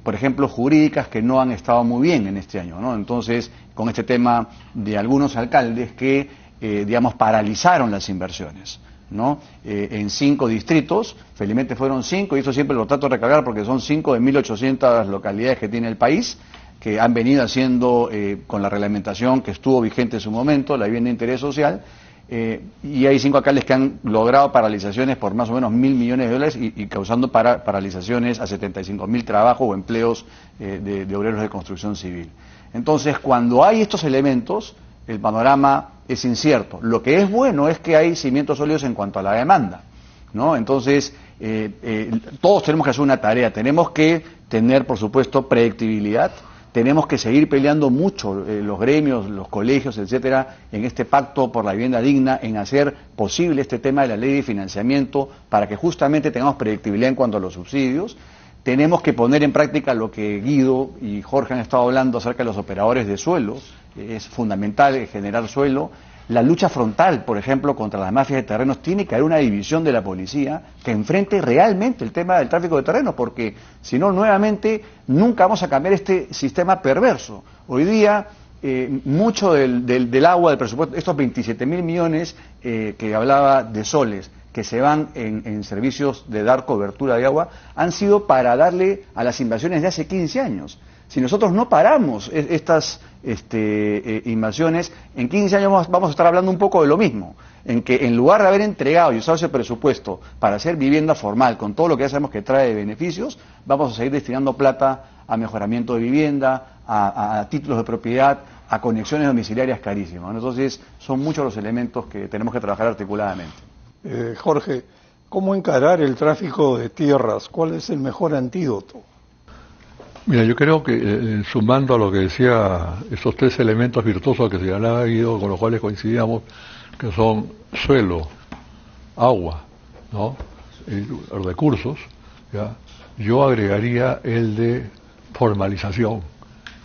por ejemplo, jurídicas que no han estado muy bien en este año, ¿no? Entonces, con este tema de algunos alcaldes que, digamos, paralizaron las inversiones, ¿no? En 5 distritos, felizmente fueron 5, y eso siempre lo trato de recalcar porque son 5 de 1.800 localidades que tiene el país, que han venido haciendo con la reglamentación que estuvo vigente en su momento, la vivienda de interés social, y hay 5 alcaldes que han logrado paralizaciones por más o menos 1.000 millones de dólares y causando paralizaciones a 75.000 trabajos o empleos de obreros de construcción civil. Entonces, cuando hay estos elementos, el panorama es incierto. Lo que es bueno es que hay cimientos sólidos en cuanto a la demanda, ¿no? Entonces, todos tenemos que hacer una tarea, tenemos que tener, por supuesto, predictibilidad, tenemos que seguir peleando mucho los gremios, los colegios, etcétera, en este pacto por la vivienda digna, en hacer posible este tema de la ley de financiamiento para que justamente tengamos predictibilidad en cuanto a los subsidios. Tenemos que poner en práctica lo que Guido y Jorge han estado hablando acerca de los operadores de suelo. Es fundamental generar suelo. La lucha frontal, por ejemplo, contra las mafias de terrenos, tiene que haber una división de la policía que enfrente realmente el tema del tráfico de terrenos, porque si no, nuevamente, nunca vamos a cambiar este sistema perverso. Hoy día, mucho del agua, del presupuesto, estos 27.000 millones que hablaba de soles, que se van en servicios de dar cobertura de agua, han sido para darle a las invasiones de hace 15 años. Si nosotros no paramos estas invasiones, en 15 años vamos a estar hablando un poco de lo mismo, en que en lugar de haber entregado y usado ese presupuesto para hacer vivienda formal, con todo lo que ya sabemos que trae de beneficios, vamos a seguir destinando plata a mejoramiento de vivienda, a títulos de propiedad, a conexiones domiciliarias carísimas. Entonces, son muchos los elementos que tenemos que trabajar articuladamente. Jorge, ¿cómo encarar el tráfico de tierras? ¿Cuál es el mejor antídoto? Mira, yo creo que sumando a lo que decía esos 3 elementos virtuosos que señalaba Guido, con los cuales coincidíamos, que son suelo, agua, ¿no? Los recursos, ¿ya? Yo agregaría el de formalización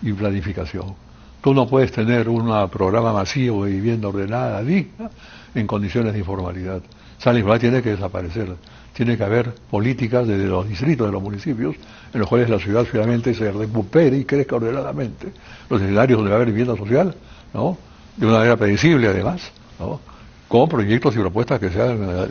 y planificación. Tú no puedes tener un programa masivo de vivienda ordenada, digna, en condiciones de informalidad. Esa informalidad tiene que desaparecer. Tiene que haber políticas desde los distritos de los municipios en los cuales la ciudad finalmente se recupere y crezca ordenadamente. Los escenarios donde va a haber vivienda social, ¿no? De una manera predecible además, ¿no? Con proyectos y propuestas que sean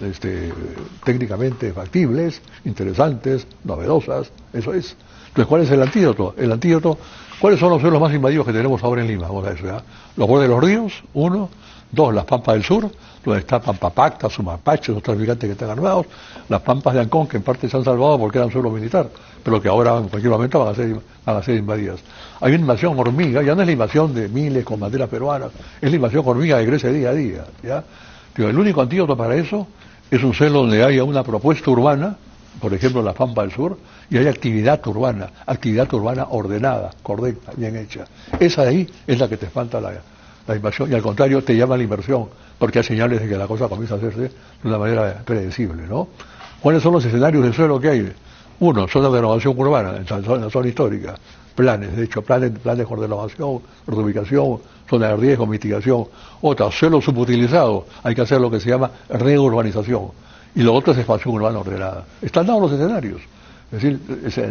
técnicamente factibles, interesantes, novedosas, eso es. Entonces, ¿cuál es el antídoto? El antídoto, ¿cuáles son los suelos más invadidos que tenemos ahora en Lima? Vamos a eso, ¿ya? Los bordes de los ríos, 1. 2, las pampas del sur, donde está Pampa Pacta, Sumapache, los traficantes que están armados, las pampas de Ancón, que en parte se han salvado porque eran suelo militar, pero que ahora en cualquier momento van a ser invadidas. Hay una invasión hormiga, ya no es la invasión de miles con banderas peruanas, es la invasión hormiga que crece día a día, ¿ya? Pero el único antídoto para eso es un suelo donde haya una propuesta urbana, por ejemplo en la Pampa del Sur, y hay actividad urbana ordenada, correcta, bien hecha. Esa de ahí es la que te espanta la invasión, y al contrario te llama la inversión, porque hay señales de que la cosa comienza a hacerse de una manera predecible, ¿no? ¿Cuáles son los escenarios de suelo que hay? Uno, zonas de renovación urbana, en la zona histórica, planes de ordenación, reubicación, zona de riesgo, mitigación. Otra, suelo subutilizado, hay que hacer lo que se llama reurbanización. Y lo otro es expansión urbana ordenada. Están dados los escenarios. Es decir,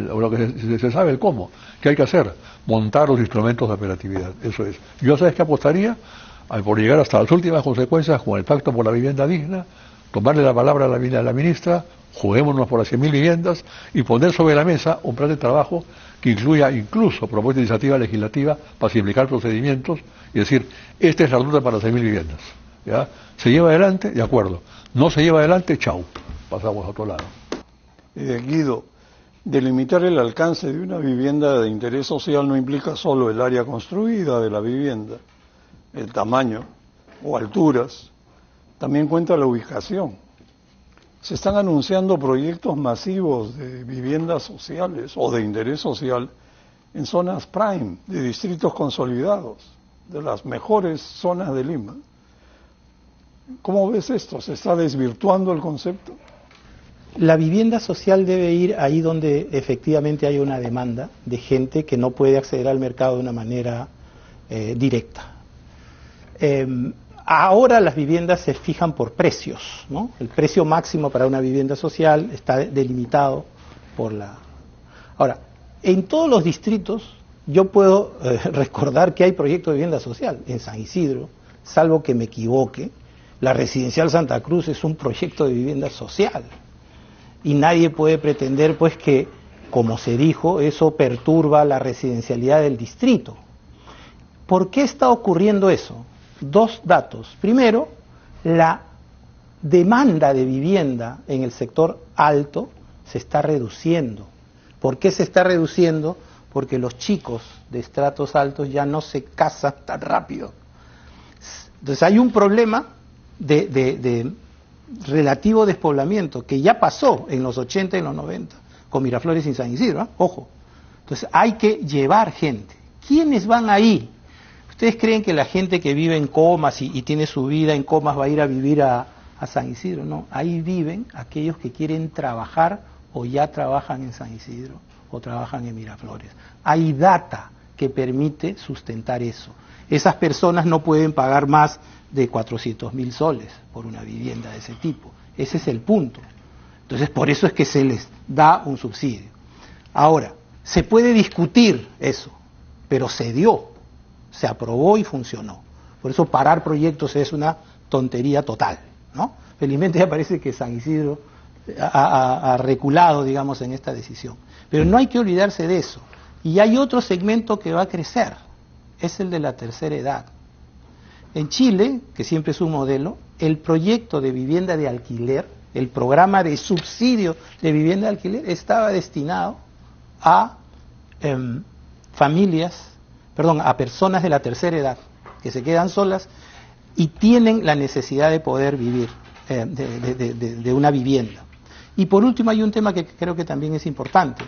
lo que se sabe el cómo. ¿Qué hay que hacer? Montar los instrumentos de operatividad. Eso es. Yo, ¿sabes qué apostaría? Por llegar hasta las últimas consecuencias con el Pacto por la Vivienda Digna, tomarle la palabra a la ministra, juguémonos por las 100.000 viviendas y poner sobre la mesa un plan de trabajo que incluya incluso propuesta de iniciativa legislativa para simplificar procedimientos y decir, esta es la ruta para las 100.000 viviendas. ¿Ya? ¿Se lleva adelante? De acuerdo. No se lleva adelante, chau. Pasamos a otro lado. Guido, delimitar el alcance de una vivienda de interés social no implica solo el área construida de la vivienda, el tamaño o alturas, también cuenta la ubicación. Se están anunciando proyectos masivos de viviendas sociales o de interés social en zonas prime, de distritos consolidados, de las mejores zonas de Lima. ¿Cómo ves esto? ¿Se está desvirtuando el concepto? La vivienda social debe ir ahí donde efectivamente hay una demanda de gente que no puede acceder al mercado de una manera directa. Ahora las viviendas se fijan por precios, ¿no? El precio máximo para una vivienda social está delimitado por la... Ahora, en todos los distritos yo puedo recordar que hay proyectos de vivienda social. En San Isidro, salvo que me equivoque, la Residencial Santa Cruz es un proyecto de vivienda social. Y nadie puede pretender, pues, que, como se dijo, eso perturba la residencialidad del distrito. ¿Por qué está ocurriendo eso? Dos datos. Primero, la demanda de vivienda en el sector alto se está reduciendo. ¿Por qué se está reduciendo? Porque los chicos de estratos altos ya no se casan tan rápido. Entonces hay un problema de relativo despoblamiento que ya pasó en los 80 y en los 90 con Miraflores y San Isidro, ¿eh? Ojo. Entonces hay que llevar gente. ¿Quiénes van ahí? ¿Ustedes creen que la gente que vive en Comas y tiene su vida en Comas va a ir a vivir a San Isidro? No, ahí viven aquellos que quieren trabajar o ya trabajan en San Isidro o trabajan en Miraflores. Hay data que permite sustentar eso. Esas personas no pueden pagar más de 400.000 soles por una vivienda de ese tipo. Ese es el punto. Entonces, por eso es que se les da un subsidio. Ahora, se puede discutir eso, pero se dio, se aprobó y funcionó. Por eso parar proyectos es una tontería total, ¿no? Felizmente ya parece que San Isidro ha reculado, digamos, en esta decisión. Pero no hay que olvidarse de eso. Y hay otro segmento que va a crecer, es el de la tercera edad. En Chile, que siempre es un modelo, el proyecto de vivienda de alquiler, el programa de subsidio de vivienda de alquiler, estaba destinado a a personas de la tercera edad, que se quedan solas y tienen la necesidad de poder vivir de una vivienda. Y por último hay un tema que creo que también es importante,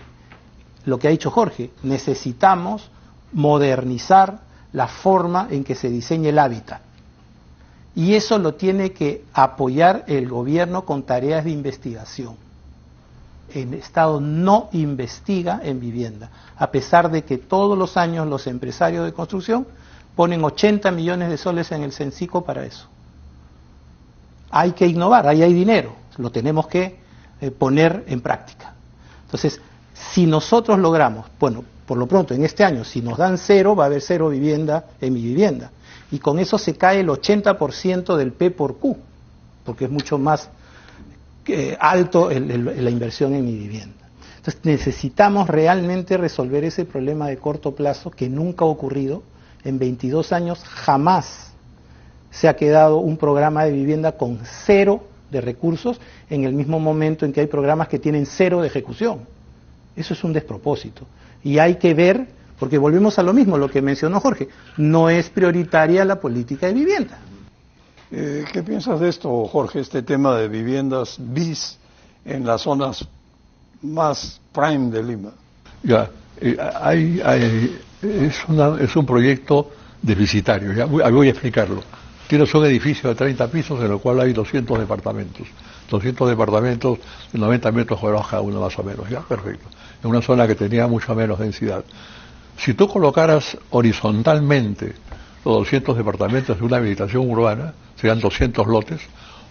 lo que ha dicho Jorge, necesitamos modernizar la forma en que se diseña el hábitat. Y eso lo tiene que apoyar el gobierno con tareas de investigación. El Estado no investiga en vivienda, a pesar de que todos los años los empresarios de construcción ponen 80 millones de soles en el Censico para eso. Hay que innovar, ahí hay dinero, lo tenemos que poner en práctica. Entonces, si nosotros logramos, bueno, por lo pronto en este año, si nos dan 0, va a haber 0 vivienda en mi vivienda. Y con eso se cae el 80% del P por Q, porque es mucho más alto la inversión en mi vivienda. Entonces necesitamos realmente resolver ese problema de corto plazo que nunca ha ocurrido. En 22 años jamás se ha quedado un programa de vivienda con 0 de recursos en el mismo momento en que hay programas que tienen 0 de ejecución. Eso es un despropósito. Y hay que ver, porque volvemos a lo mismo, lo que mencionó Jorge, no es prioritaria la política de vivienda. ¿Qué piensas de esto, Jorge, este tema de viviendas bis en las zonas más prime de Lima? Ya, es un proyecto deficitarios. Ya voy a explicarlo. Tienes un edificio de 30 pisos en el cual hay 200 departamentos. 200 departamentos de 90 metros cuadrados cada uno más o menos. Ya, perfecto. En una zona que tenía mucha menos densidad. Si tú colocaras horizontalmente los 200 departamentos de una habilitación urbana, serían 200 lotes,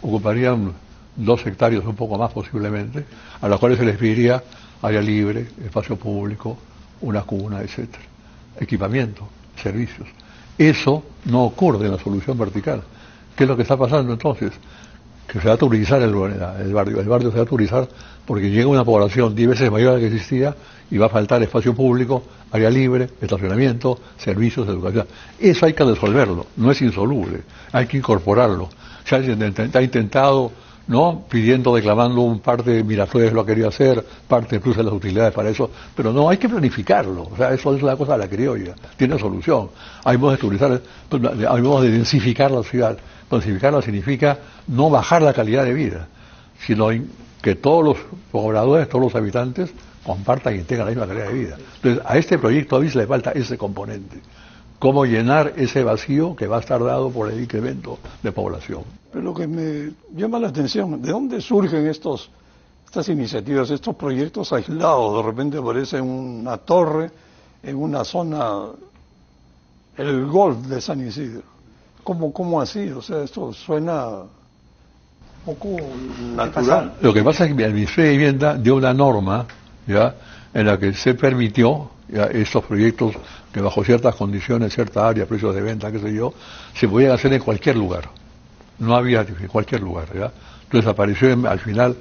ocuparían 2 hectáreas, un poco más posiblemente, a las cuales se les pediría área libre, espacio público, una cuna, etcétera, equipamiento, servicios. Eso no ocurre en la solución vertical. ¿Qué es lo que está pasando entonces? Que se va a turizar el barrio. El barrio se va a turizar porque llega una población 10 veces mayor a la que existía y va a faltar espacio público, área libre, estacionamiento, servicios, educación. Eso hay que resolverlo, no es insoluble, hay que incorporarlo. Se ha intentado, ¿no?, pidiendo, declamando un parte de Miraflores lo ha querido hacer, parte de Plus de las utilidades para eso, pero no, hay que planificarlo. O sea, eso es una cosa de la criolla, tiene solución. Hay modos de turizar, hay modos de densificar la ciudad. Densificarla significa no bajar la calidad de vida, sino que todos los pobladores, todos los habitantes compartan y tengan la misma calidad de vida. Entonces, a este proyecto a veces le falta ese componente. Cómo llenar ese vacío que va a estar dado por el incremento de población. Pero lo que me llama la atención, ¿de dónde surgen estas iniciativas, estos proyectos aislados? De repente aparece una torre en una zona, el Golf de San Isidro. ¿Cómo así? O sea, esto suena un poco natural. Lo que pasa es que el Ministerio de Vivienda dio una norma, ¿ya?, en la que se permitió, ¿ya?, estos proyectos que bajo ciertas condiciones, cierta área, precios de venta, qué sé yo, se podían hacer en cualquier lugar. No había en cualquier lugar, ¿ya? Entonces apareció al final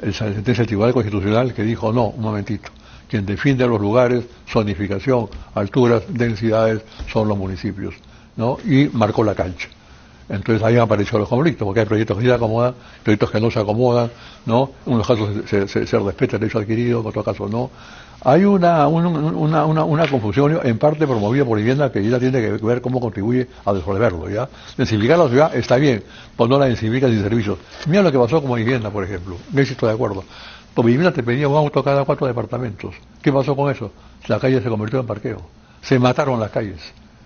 la sentencia del Tribunal Constitucional que dijo, no, un momentito, quien define los lugares, zonificación, alturas, densidades, son los municipios, ¿no? Y marcó la cancha. Entonces ahí han aparecido los conflictos, porque hay proyectos que se acomodan, proyectos que no se acomodan, ¿no? En unos casos se respeta el derecho adquirido, en otros casos no. Hay una confusión, en parte promovida por Vivienda, que ya tiene que ver cómo contribuye a resolverlo, ¿ya? Densificar la ciudad está bien, pues no la densifica sin servicios. Mira lo que pasó con Vivienda, por ejemplo, no estoy de acuerdo. Pues Vivienda te pedía un auto cada 4 departamentos. ¿Qué pasó con eso? La calle se convirtió en parqueo. Se mataron las calles,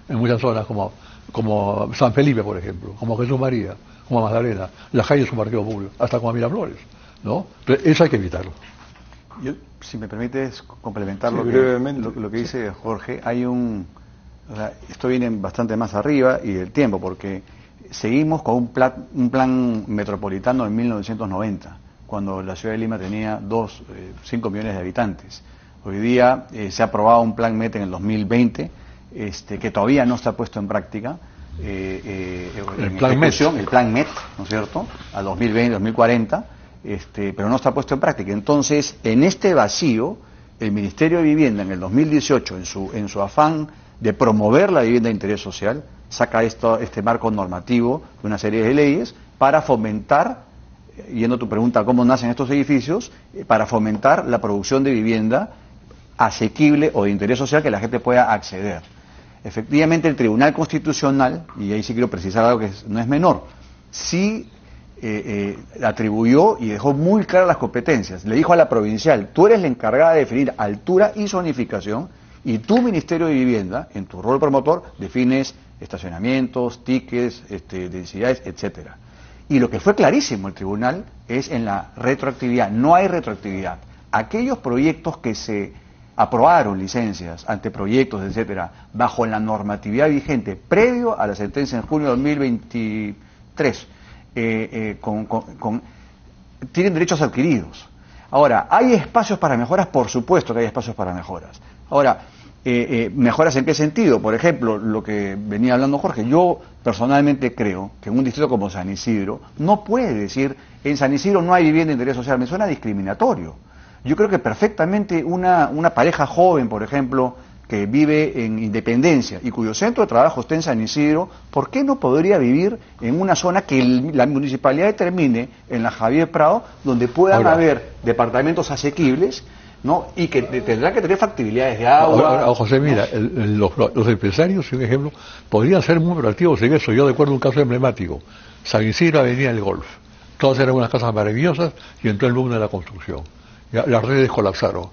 en muchas zonas, como San Felipe, por ejemplo, como Jesús María, como Magdalena. Las calles son parqueo público, hasta como Miraflores, ¿no? Entonces, eso hay que evitarlo. Yo, si me permites complementar sí, lo que dice Jorge, hay esto viene bastante más arriba y del tiempo, porque seguimos con un plan metropolitano en 1990, cuando la ciudad de Lima tenía 5 millones de habitantes. Hoy día se ha aprobado un plan MET en el 2020, que todavía no está puesto en práctica. El plan MET, ¿no es cierto?, a 2020, 2040. Pero no está puesto en práctica. Entonces, en este vacío, el Ministerio de Vivienda en el 2018, en su afán de promover la vivienda de interés social, saca este marco normativo de una serie de leyes para fomentar, yendo a tu pregunta, ¿cómo nacen estos edificios?, para fomentar la producción de vivienda asequible o de interés social que la gente pueda acceder. Efectivamente, el Tribunal Constitucional, y ahí sí quiero precisar algo que no es menor, sí atribuyó y dejó muy claras las competencias. Le dijo a la provincial, tú eres la encargada de definir altura y zonificación, y tu Ministerio de Vivienda, en tu rol promotor, defines estacionamientos, tickets, densidades, etcétera. Y lo que fue clarísimo el tribunal es en la retroactividad. No hay retroactividad. Aquellos proyectos que se aprobaron licencias, anteproyectos, etcétera, bajo la normatividad vigente previo a la sentencia en junio de 2023, tienen derechos adquiridos. Ahora, ¿hay espacios para mejoras? Por supuesto que hay espacios para mejoras. Ahora, ¿mejoras en qué sentido? Por ejemplo, lo que venía hablando Jorge, yo personalmente creo que en un distrito como San Isidro no puede decir, en San Isidro no hay vivienda de interés social, me suena discriminatorio. Yo creo que perfectamente una pareja joven, por ejemplo, que vive en Independencia y cuyo centro de trabajo está en San Isidro, ¿por qué no podría vivir en una zona que la municipalidad determine, en la Javier Prado, donde puedan haber departamentos asequibles, ¿no?, y que tendrán que tener factibilidades de agua? Ahora, José, mira, los empresarios, un ejemplo, podrían ser muy proactivos en eso. Yo recuerdo un caso emblemático. San Isidro, Avenida del Golf. Todas eran unas casas maravillosas y entró el boom de la construcción. Ya, las redes colapsaron.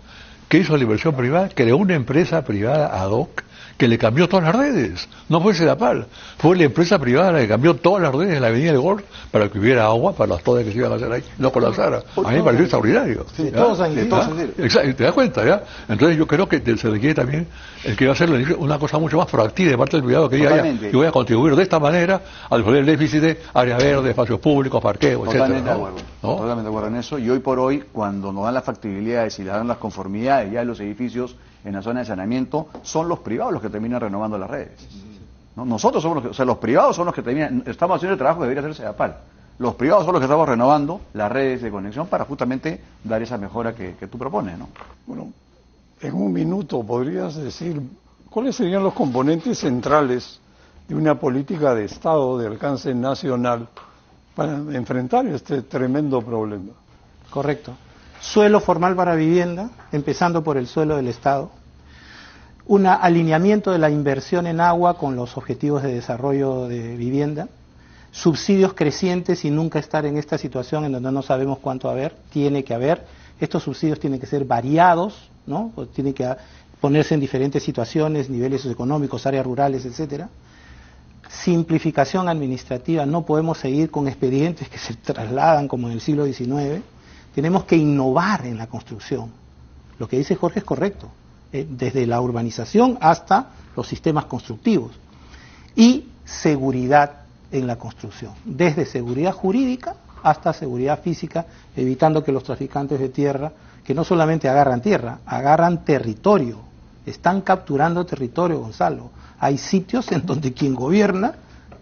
¿Qué hizo la inversión privada? Creó una empresa privada ad hoc que le cambió todas las redes. No fue Sedapal, fue la empresa privada la que cambió todas las redes de la avenida del Golf para que hubiera agua para las todas que se iban a hacer ahí, no colapsara. A mí me pareció extraordinario. Sí, todos han ido. Exacto, ¿te das cuenta? ¿Ya? Entonces yo creo que se requiere también el que va a hacer una cosa mucho más proactiva de parte del privado, que diga, ya, yo voy a contribuir de esta manera a resolver el déficit de área verde, espacios públicos, parqueos, Totalmente etcétera, de acuerdo, ¿no? Totalmente de acuerdo en eso. Y hoy por hoy, cuando nos dan las factibilidades y le dan las conformidades ya los edificios en la zona de saneamiento, son los privados los que terminan renovando las redes, ¿no? Nosotros somos los que, o sea, los privados son los que terminan, estamos haciendo el trabajo que debería hacerse Sedapal. Los privados son los que estamos renovando las redes de conexión para justamente dar esa mejora que tú propones, ¿no? Bueno, en un minuto podrías decir cuáles serían los componentes centrales de una política de Estado de alcance nacional para enfrentar este tremendo problema. Correcto. Suelo formal para vivienda, empezando por el suelo del Estado. Un alineamiento de la inversión en agua con los objetivos de desarrollo de vivienda. Subsidios crecientes y nunca estar en esta situación en donde no sabemos cuánto haber. Tiene que haber. Estos subsidios tienen que ser variados, ¿no? Tienen que ponerse en diferentes situaciones, niveles económicos, áreas rurales, etcétera. Simplificación administrativa. No podemos seguir con expedientes que se trasladan como en el siglo XIX. Tenemos que innovar en la construcción. Lo que dice Jorge es correcto, desde la urbanización hasta los sistemas constructivos. Y seguridad en la construcción, desde seguridad jurídica hasta seguridad física, evitando que los traficantes de tierra, que no solamente agarran tierra, agarran territorio, están capturando territorio, Gonzalo. Hay sitios en donde quien gobierna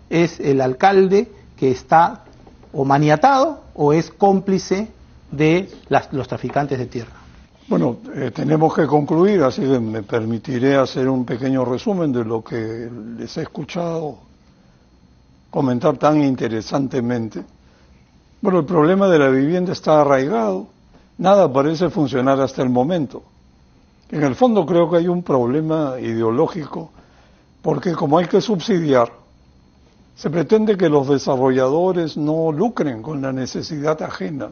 es el alcalde que está o maniatado o es cómplice de los traficantes de tierra. Bueno, tenemos que concluir, así que me permitiré hacer un pequeño resumen de lo que les he escuchado comentar tan interesantemente. Bueno, el problema de la vivienda está arraigado, nada parece funcionar hasta el momento. En el fondo creo que hay un problema ideológico, porque como hay que subsidiar, se pretende que los desarrolladores no lucren con la necesidad ajena.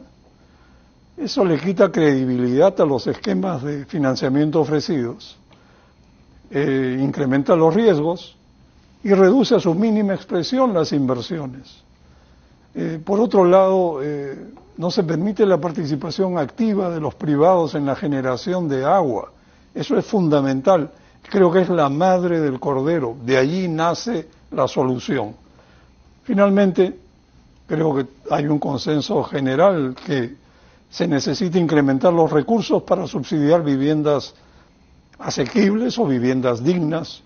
Eso le quita credibilidad a los esquemas de financiamiento ofrecidos, incrementa los riesgos y reduce a su mínima expresión las inversiones. Por otro lado, no se permite la participación activa de los privados en la generación de agua. Eso es fundamental. Creo que es la madre del cordero. De allí nace la solución. Finalmente, creo que hay un consenso general que se necesita incrementar los recursos para subsidiar viviendas asequibles o viviendas dignas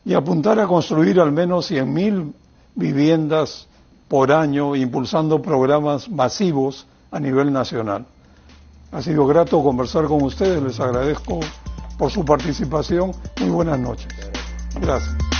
y apuntar a construir al menos 100.000 viviendas por año, impulsando programas masivos a nivel nacional. Ha sido grato conversar con ustedes, les agradezco por su participación. Muy buenas noches. Gracias.